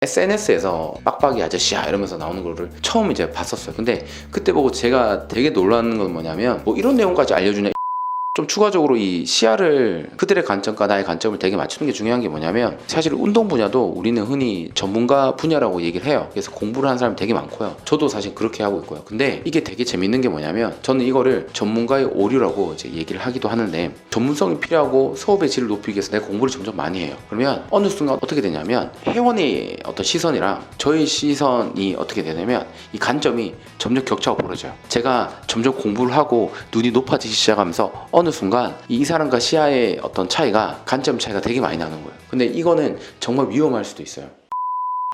SNS에서 빡빡이 아저씨야 이러면서 나오는 거를 처음 이제 봤었어요. 근데 그때 보고 제가 되게 놀라는 건 뭐냐면 뭐 이런 내용까지 알려주냐. 좀 추가적으로 이 시야를 그들의 관점과 나의 관점을 되게 맞추는 게 중요한 게 뭐냐면, 사실 운동 분야도 우리는 흔히 전문가 분야라고 얘기를 해요. 그래서 공부를 하는 사람이 되게 많고요. 저도 사실 그렇게 하고 있고요. 근데 이게 되게 재밌는 게 뭐냐면, 저는 이거를 전문가의 오류라고 이제 얘기를 하기도 하는데, 전문성이 필요하고 수업의 질을 높이기 위해서 내가 공부를 점점 많이 해요. 그러면 어느 순간 어떻게 되냐면, 회원의 어떤 시선이랑 저의 시선이 어떻게 되냐면 이 관점이 점점 격차가 벌어져요. 제가 점점 공부를 하고 눈이 높아지기 시작하면서 어느 순간 이 사람과 시야의 어떤 차이가, 관점 차이가 되게 많이 나는 거예요. 근데 이거는 정말 위험할 수도 있어요.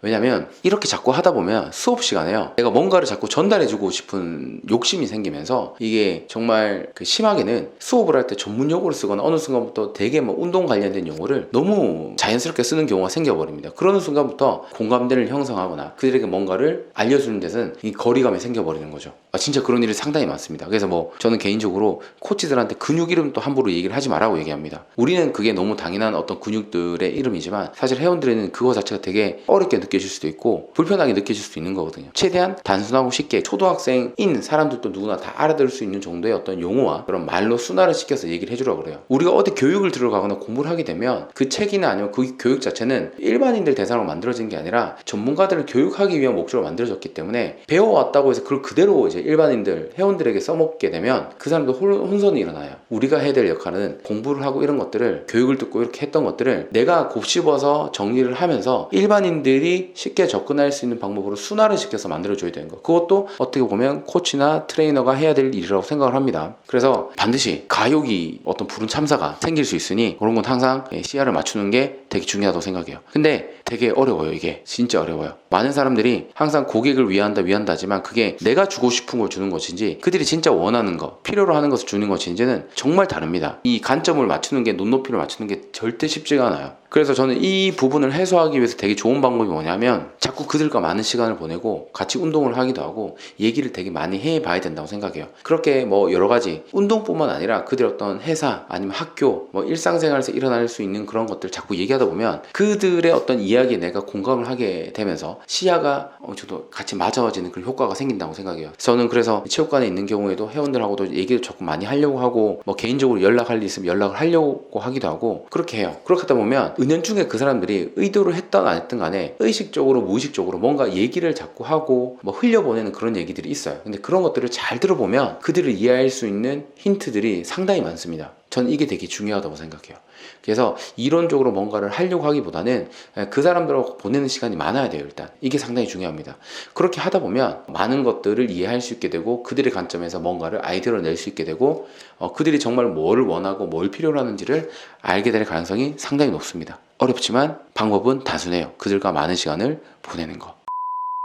왜냐면 이렇게 자꾸 하다 보면 수업 시간에요, 내가 뭔가를 자꾸 전달해주고 싶은 욕심이 생기면서 이게 정말 심하게는 수업을 할 때 전문 용어를 쓰거나 어느 순간부터 되게 뭐 운동 관련된 용어를 너무 자연스럽게 쓰는 경우가 생겨버립니다. 그러는 순간부터 공감대를 형성하거나 그들에게 뭔가를 알려주는 데서는 이 거리감이 생겨버리는 거죠. 진짜 그런 일이 상당히 많습니다. 그래서 뭐 저는 개인적으로 코치들한테 근육 이름도 함부로 얘기를 하지 말라고 얘기합니다. 우리는 그게 너무 당연한 어떤 근육들의 이름이지만 사실 회원들에는 그거 자체가 되게 어렵게 느껴질 수도 있고 불편하게 느껴질 수도 있는 거거든요. 최대한 단순하고 쉽게 초등학생인 사람들도 누구나 다 알아들을 수 있는 정도의 어떤 용어와 그런 말로 순화를 시켜서 얘기를 해주라고 그래요. 우리가 어디 교육을 들어가거나 공부를 하게 되면 그 책이나 아니면 그 교육 자체는 일반인들 대상으로 만들어진 게 아니라 전문가들을 교육하기 위한 목적으로 만들어졌기 때문에, 배워왔다고 해서 그걸 그대로 이제 일반인들, 회원들에게 써먹게 되면 그 사람도 혼선이 일어나요. 우리가 해야 될 역할은 공부를 하고 이런 것들을, 교육을 듣고 이렇게 했던 것들을 내가 곱씹어서 정리를 하면서 일반인들이 쉽게 접근할 수 있는 방법으로 순화를 시켜서 만들어줘야 되는 거. 그것도 어떻게 보면 코치나 트레이너가 해야 될 일이라고 생각을 합니다. 그래서 반드시 가욕이 어떤 불운 참사가 생길 수 있으니 그런 건 항상 시야를 맞추는 게 되게 중요하다고 생각해요. 근데 되게 어려워요. 이게 진짜 어려워요. 많은 사람들이 항상 고객을 위한다 하지만 그게 내가 주고 싶은 걸 주는 것인지 그들이 진짜 원하는 거, 필요로 하는 것을 주는 것인지는 정말 다릅니다. 이 관점을 맞추는 게, 눈높이를 맞추는 게 절대 쉽지가 않아요. 그래서 저는 이 부분을 해소하기 위해서 되게 좋은 방법이 뭐냐면, 자꾸 그들과 많은 시간을 보내고 같이 운동을 하기도 하고 얘기를 되게 많이 해봐야 된다고 생각해요. 그렇게 뭐 여러 가지 운동뿐만 아니라 그들 어떤 회사 아니면 학교 뭐 일상생활에서 일어날 수 있는 그런 것들 자꾸 얘기하다 보면 그들의 어떤 이야기에 내가 공감을 하게 되면서 시야가 저도 같이 맞아지는 그런 효과가 생긴다고 생각해요. 저는 그래서 체육관에 있는 경우에도 회원들하고도 얘기를 조금 많이 하려고 하고, 뭐 개인적으로 연락할 일 있으면 연락을 하려고 하기도 하고 그렇게 해요. 그렇게 하다 보면 은연중에 그 사람들이 의도를 했던 안 했던 간에 의식적으로 무의식적으로 뭔가 얘기를 자꾸 하고 뭐 흘려보내는 그런 얘기들이 있어요. 근데 그런 것들을 잘 들어보면 그들을 이해할 수 있는 힌트들이 상당히 많습니다. 저는 이게 되게 중요하다고 생각해요. 그래서 이론적으로 뭔가를 하려고 하기보다는 그 사람들하고 보내는 시간이 많아야 돼요. 일단 이게 상당히 중요합니다. 그렇게 하다 보면 많은 것들을 이해할 수 있게 되고 그들의 관점에서 뭔가를 아이디어를 낼 수 있게 되고 그들이 정말 뭘 원하고 뭘 필요로 하는지를 알게 될 가능성이 상당히 높습니다. 어렵지만 방법은 단순해요. 그들과 많은 시간을 보내는 거.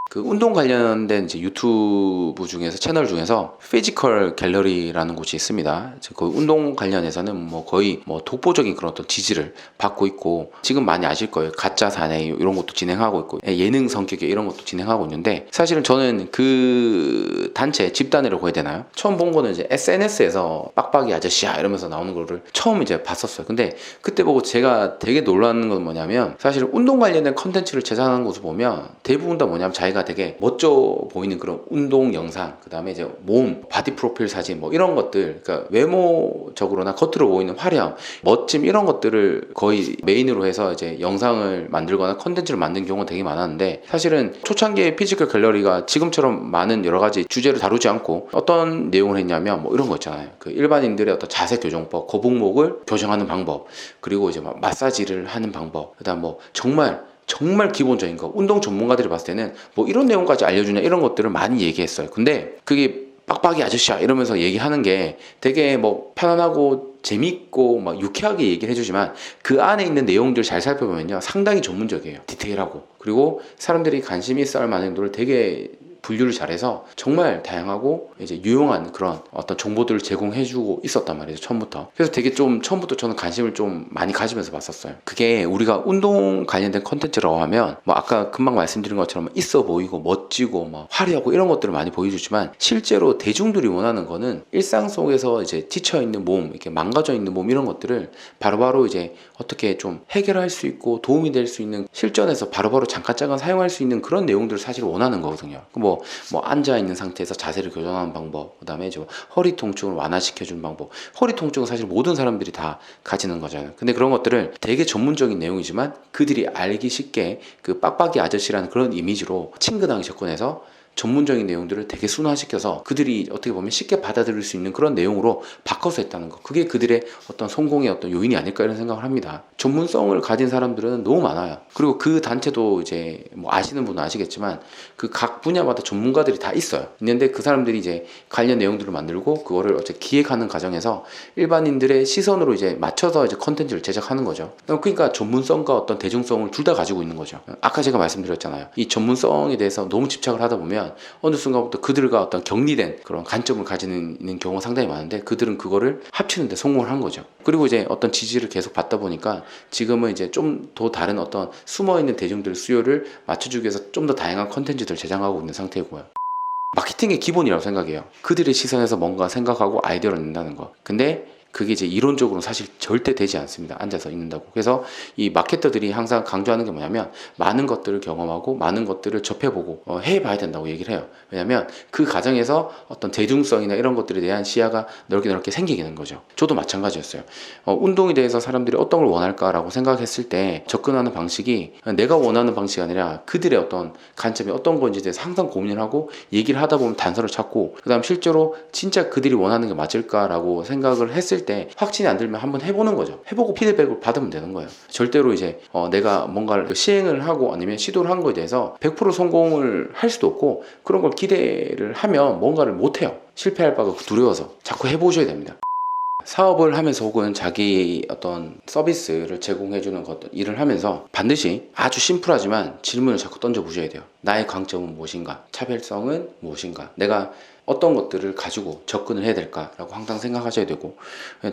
그 운동 관련된 이제 유튜브 중에서, 채널 중에서 피지컬 갤러리라는 곳이 있습니다. 그 운동 관련해서는 뭐 거의 뭐 독보적인 그런 어떤 지지를 받고 있고, 지금 많이 아실 거예요. 가짜 사내 이런 것도 진행하고 있고 예능 성격의 이런 것도 진행하고 있는데, 사실은 저는 그 단체, 집단이라고 해야 되나요? 처음 본 거는 이제 SNS에서 빡빡이 아저씨야 이러면서 나오는 거를 처음 이제 봤었어요. 근데 그때 보고 제가 되게 놀라는 건 뭐냐면, 사실 운동 관련된 컨텐츠를 제작하는 곳을 보면 대부분 다 뭐냐면 자기가 되게 멋져 보이는 그런 운동 영상, 그 다음에 이제 몸, 바디 프로필 사진 뭐 이런 것들, 그러니까 외모적으로나 겉으로 보이는 화려함, 멋짐 이런 것들을 거의 메인으로 해서 이제 영상을 만들거나 컨텐츠를 만든 경우가 되게 많았는데, 사실은 초창기의 피지컬 갤러리가 지금처럼 많은 여러 가지 주제를 다루지 않고 어떤 내용을 했냐면 뭐 이런 거 있잖아요. 그 일반인들의 어떤 자세 교정법, 거북목을 교정하는 방법, 그리고 이제 막 마사지를 하는 방법, 그다음 뭐 정말 기본적인 거, 운동 전문가들이 봤을 때는 뭐 이런 내용까지 알려주냐 이런 것들을 많이 얘기했어요. 근데 그게 빡빡이 아저씨야 이러면서 얘기하는 게 되게 뭐 편안하고 재밌고 막 유쾌하게 얘기를 해주지만, 그 안에 있는 내용들 잘 살펴보면요 상당히 전문적이에요. 디테일하고, 그리고 사람들이 관심이 있어 할 만한 정도를 되게 분류를 잘해서 정말 다양하고 이제 유용한 그런 어떤 정보들을 제공해주고 있었단 말이죠, 처음부터. 그래서 되게 좀 처음부터 저는 관심을 좀 많이 가지면서 봤었어요. 그게 우리가 운동 관련된 컨텐츠라고 하면 뭐 아까 금방 말씀드린 것처럼 있어 보이고 멋지고 막 화려하고 이런 것들을 많이 보여주지만, 실제로 대중들이 원하는 거는 일상 속에서 이제 지쳐있는 몸, 이렇게 망가져 있는 몸, 이런 것들을 바로바로 이제 어떻게 좀 해결할 수 있고 도움이 될 수 있는, 실전에서 바로바로 잠깐 사용할 수 있는 그런 내용들을 사실 원하는 거거든요. 뭐 앉아 있는 상태에서 자세를 교정하는 방법, 그 다음에 허리 통증을 완화시켜주는 방법. 허리 통증은 사실 모든 사람들이 다 가지는 거잖아요. 근데 그런 것들을 되게 전문적인 내용이지만 그들이 알기 쉽게 그 빡빡이 아저씨라는 그런 이미지로 친근하게 접근해서 전문적인 내용들을 되게 순화시켜서 그들이 어떻게 보면 쉽게 받아들일 수 있는 그런 내용으로 바꿔서 했다는 거. 그게 그들의 어떤 성공의 어떤 요인이 아닐까 이런 생각을 합니다. 전문성을 가진 사람들은 너무 많아요. 그리고 그 단체도 이제 뭐 아시는 분은 아시겠지만 그 각 분야마다 전문가들이 다 있어요. 있는데 그 사람들이 이제 관련 내용들을 만들고 그거를 어째 기획하는 과정에서 일반인들의 시선으로 이제 맞춰서 이제 컨텐츠를 제작하는 거죠. 그러니까 전문성과 어떤 대중성을 둘 다 가지고 있는 거죠. 아까 제가 말씀드렸잖아요. 이 전문성에 대해서 너무 집착을 하다 보면 어느 순간부터 그들과 어떤 격리된 그런 관점을 가지는 경우가 상당히 많은데, 그들은 그거를 합치는데 성공을 한 거죠. 그리고 이제 어떤 지지를 계속 받다 보니까 지금은 이제 좀 더 다른 어떤 숨어있는 대중들 수요를 맞춰주기 위해서 좀 더 다양한 컨텐츠들을 제작하고 있는 상태고요. 마케팅의 기본이라고 생각해요. 그들의 시선에서 뭔가 생각하고 아이디어를 낸다는 거. 근데 그게 이제 이론적으로는 사실 절대 되지 않습니다. 앉아서 있는다고. 그래서 이 마케터들이 항상 강조하는 게 뭐냐면 많은 것들을 경험하고 많은 것들을 접해보고 해봐야 된다고 얘기를 해요. 왜냐하면 그 과정에서 어떤 대중성이나 이런 것들에 대한 시야가 넓게 생기게 되는 거죠. 저도 마찬가지였어요. 운동에 대해서 사람들이 어떤 걸 원할까라고 생각했을 때 접근하는 방식이 내가 원하는 방식이 아니라 그들의 어떤 관점이 어떤 건지에 대해서 항상 고민을 하고 얘기를 하다 보면 단서를 찾고, 그 다음 실제로 진짜 그들이 원하는 게 맞을까라고 생각을 했을 때 확신이 안 들면 한번 해보는 거죠. 해보고 피드백을 받으면 되는 거예요. 절대로 이제 내가 뭔가를 시행을 하고 아니면 시도를 한 거에 대해서 100% 성공을 할 수도 없고, 그런 걸 기대를 하면 뭔가를 못해요. 실패할 바가 두려워서. 자꾸 해보셔야 됩니다. 사업을 하면서 혹은 자기 어떤 서비스를 제공해주는 것, 일을 하면서 반드시 아주 심플하지만 질문을 자꾸 던져보셔야 돼요. 나의 강점은 무엇인가? 차별성은 무엇인가? 내가 어떤 것들을 가지고 접근을 해야 될까라고 항상 생각하셔야 되고,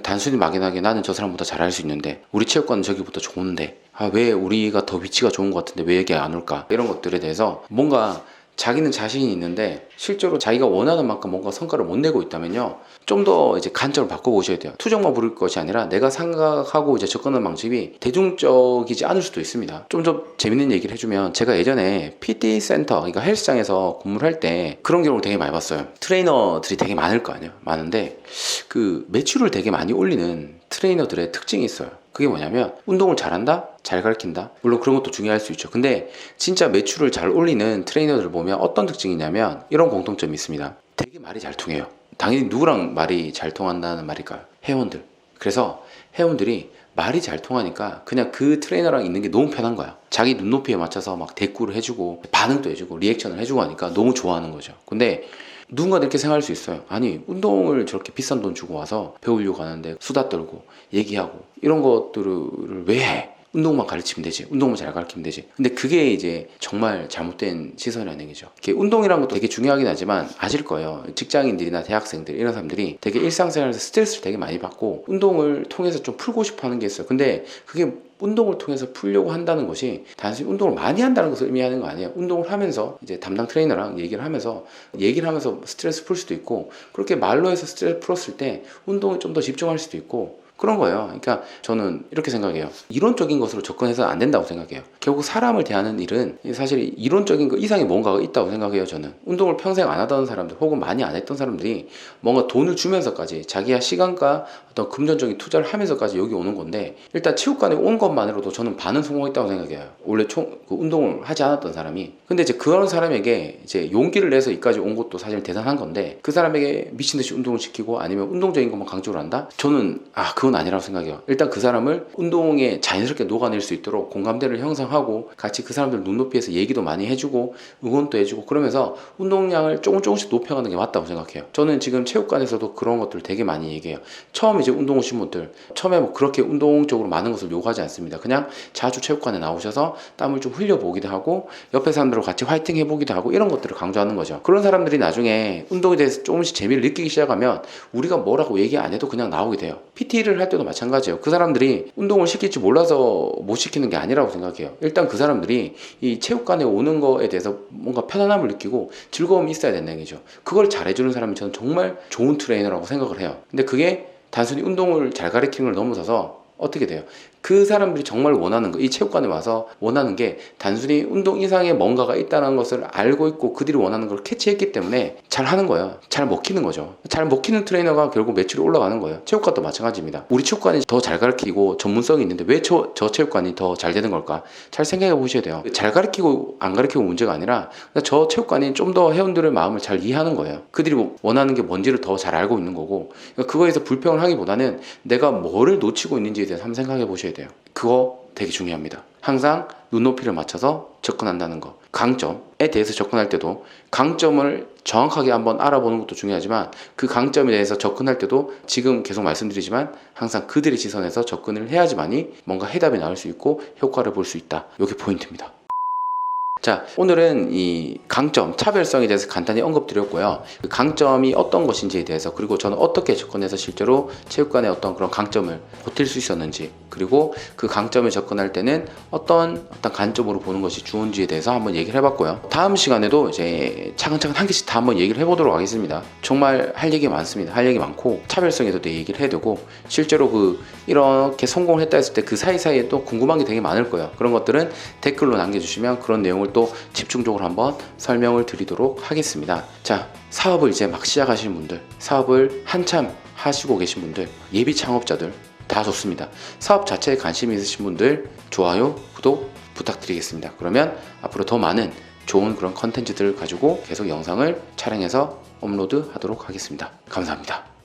단순히 막연하게 나는 저 사람보다 잘할 수 있는데 우리 체육관은 저기보다 좋은데 왜 우리가 더 위치가 좋은 것 같은데 왜 여기 안 올까? 이런 것들에 대해서 뭔가 자기는 자신이 있는데 실제로 자기가 원하는 만큼 뭔가 성과를 못 내고 있다면요, 좀 더 이제 관점을 바꿔보셔야 돼요. 투정만 부릴 것이 아니라 내가 생각하고 이제 접근하는 방식이 대중적이지 않을 수도 있습니다. 좀 재밌는 얘기를 해주면, 제가 예전에 PT 센터, 그러니까 헬스장에서 근무를 할 때 그런 경우를 되게 많이 봤어요. 트레이너들이 되게 많을 거 아니에요. 많은데 그 매출을 되게 많이 올리는 트레이너들의 특징이 있어요. 그게 뭐냐면 운동을 잘한다? 잘 가르친다? 물론 그런 것도 중요할 수 있죠. 근데 진짜 매출을 잘 올리는 트레이너들을 보면 어떤 특징이냐면 이런 공통점이 있습니다. 되게 말이 잘 통해요. 당연히 누구랑 말이 잘 통한다는 말일까요? 회원들. 그래서 회원들이 말이 잘 통하니까 그냥 그 트레이너랑 있는 게 너무 편한 거야. 자기 눈높이에 맞춰서 막 대꾸를 해주고 반응도 해주고 리액션을 해주고 하니까 너무 좋아하는 거죠. 근데 누군가 이렇게 생각할 수 있어요. 아니, 운동을 저렇게 비싼 돈 주고 와서 배우려고 하는데 수다 떨고 얘기하고 이런 것들을 왜 해? 운동만 가르치면 되지. 운동만 잘 가르치면 되지. 근데 그게 이제 정말 잘못된 시선이라는 얘기죠. 운동이라는 것도 되게 중요하긴 하지만 아실 거예요. 직장인들이나 대학생들 이런 사람들이 되게 일상생활에서 스트레스를 되게 많이 받고 운동을 통해서 좀 풀고 싶어 하는 게 있어요. 근데 그게 운동을 통해서 풀려고 한다는 것이 단순히 운동을 많이 한다는 것을 의미하는 거 아니에요. 운동을 하면서 이제 담당 트레이너랑 얘기를 하면서 스트레스 풀 수도 있고, 그렇게 말로 해서 스트레스 풀었을 때 운동에 좀 더 집중할 수도 있고, 그런 거예요. 그러니까 저는 이렇게 생각해요. 이론적인 것으로 접근해서는 안 된다고 생각해요. 결국 사람을 대하는 일은 사실 이론적인 것 이상의 뭔가가 있다고 생각해요. 저는 운동을 평생 안 하던 사람들 혹은 많이 안 했던 사람들이 뭔가 돈을 주면서까지 자기의 시간과 어떤 금전적인 투자를 하면서까지 여기 오는 건데, 일단 체육관에 온 것만으로도 저는 반은 성공했다고 생각해요. 원래 운동을 하지 않았던 사람이. 근데 이제 그런 사람에게 이제 용기를 내서 여기까지 온 것도 사실 대단한 건데, 그 사람에게 미친 듯이 운동을 시키고 아니면 운동적인 것만 강조를 한다? 저는 그건 그건 아니라고 생각해요. 일단 그 사람을 운동에 자연스럽게 녹아낼 수 있도록 공감대를 형성하고 같이 그 사람들 눈높이에서 얘기도 많이 해주고 응원도 해주고 그러면서 운동량을 조금씩 높여가는 게 맞다고 생각해요. 저는 지금 체육관에서도 그런 것들 되게 많이 얘기해요. 처음 이제 운동 오신 분들 처음에 뭐 그렇게 운동적으로 많은 것을 요구하지 않습니다. 그냥 자주 체육관에 나오셔서 땀을 좀 흘려보기도 하고 옆에 사람들과 같이 화이팅 해보기도 하고 이런 것들을 강조하는 거죠. 그런 사람들이 나중에 운동에 대해서 조금씩 재미를 느끼기 시작하면 우리가 뭐라고 얘기 안 해도 그냥 나오게 돼요. PT를 할 때도 마찬가지예요. 그 사람들이 운동을 시킬 줄 몰라서 못 시키는 게 아니라고 생각해요. 일단 그 사람들이 이 체육관에 오는 거에 대해서 뭔가 편안함을 느끼고 즐거움이 있어야 된다는 얘기죠. 그걸 잘해주는 사람이 저는 정말 좋은 트레이너라고 생각을 해요. 근데 그게 단순히 운동을 잘 가르치는 걸 넘어서서 어떻게 돼요? 그 사람들이 정말 원하는 거, 이 체육관에 와서 원하는 게 단순히 운동 이상의 뭔가가 있다는 것을 알고 있고 그들이 원하는 걸 캐치했기 때문에 잘 하는 거예요. 잘 먹히는 거죠. 잘 먹히는 트레이너가 결국 매출이 올라가는 거예요. 체육관도 마찬가지입니다. 우리 체육관이 더 잘 가르치고 전문성이 있는데 왜 저 체육관이 더 잘 되는 걸까? 잘 생각해 보셔야 돼요. 잘 가르치고 안 가르치고 문제가 아니라 저 체육관이 좀 더 회원들의 마음을 잘 이해하는 거예요. 그들이 원하는 게 뭔지를 더 잘 알고 있는 거고 그거에서 불평을 하기보다는 내가 뭐를 놓치고 있는지에 대해서 한번 생각해 보셔야 돼요. 그거 되게 중요합니다. 항상 눈높이를 맞춰서 접근한다는 거. 강점에 대해서 접근할 때도 강점을 정확하게 한번 알아보는 것도 중요하지만 그 강점에 대해서 접근할 때도 지금 계속 말씀드리지만 항상 그들의 시선에서 접근을 해야지만이 뭔가 해답이 나올 수 있고 효과를 볼 수 있다. 이게 포인트입니다. 자, 오늘은 이 강점, 차별성에 대해서 간단히 언급드렸고요. 그 강점이 어떤 것인지에 대해서 그리고 저는 어떻게 접근해서 실제로 체육관의 어떤 그런 강점을 버틸 수 있었는지 그리고 그 강점에 접근할 때는 어떤 관점으로 보는 것이 좋은지에 대해서 한번 얘기를 해봤고요. 다음 시간에도 이제 차근차근 한 개씩 다 한번 얘기를 해보도록 하겠습니다. 정말 할 얘기 많습니다. 할 얘기 많고 차별성에도 내 얘기를 해야 되고 실제로 이렇게 성공을 했다 했을 때 그 사이사이에 또 궁금한 게 되게 많을 거예요. 그런 것들은 댓글로 남겨주시면 그런 내용을 또 집중적으로 한번 설명을 드리도록 하겠습니다. 자, 사업을 이제 막 시작하시는 분들, 사업을 한참 하시고 계신 분들, 예비 창업자들 다 좋습니다. 사업 자체에 관심이 있으신 분들 좋아요, 구독 부탁드리겠습니다. 그러면 앞으로 더 많은 좋은 그런 컨텐츠들을 가지고 계속 영상을 촬영해서 업로드 하도록 하겠습니다. 감사합니다.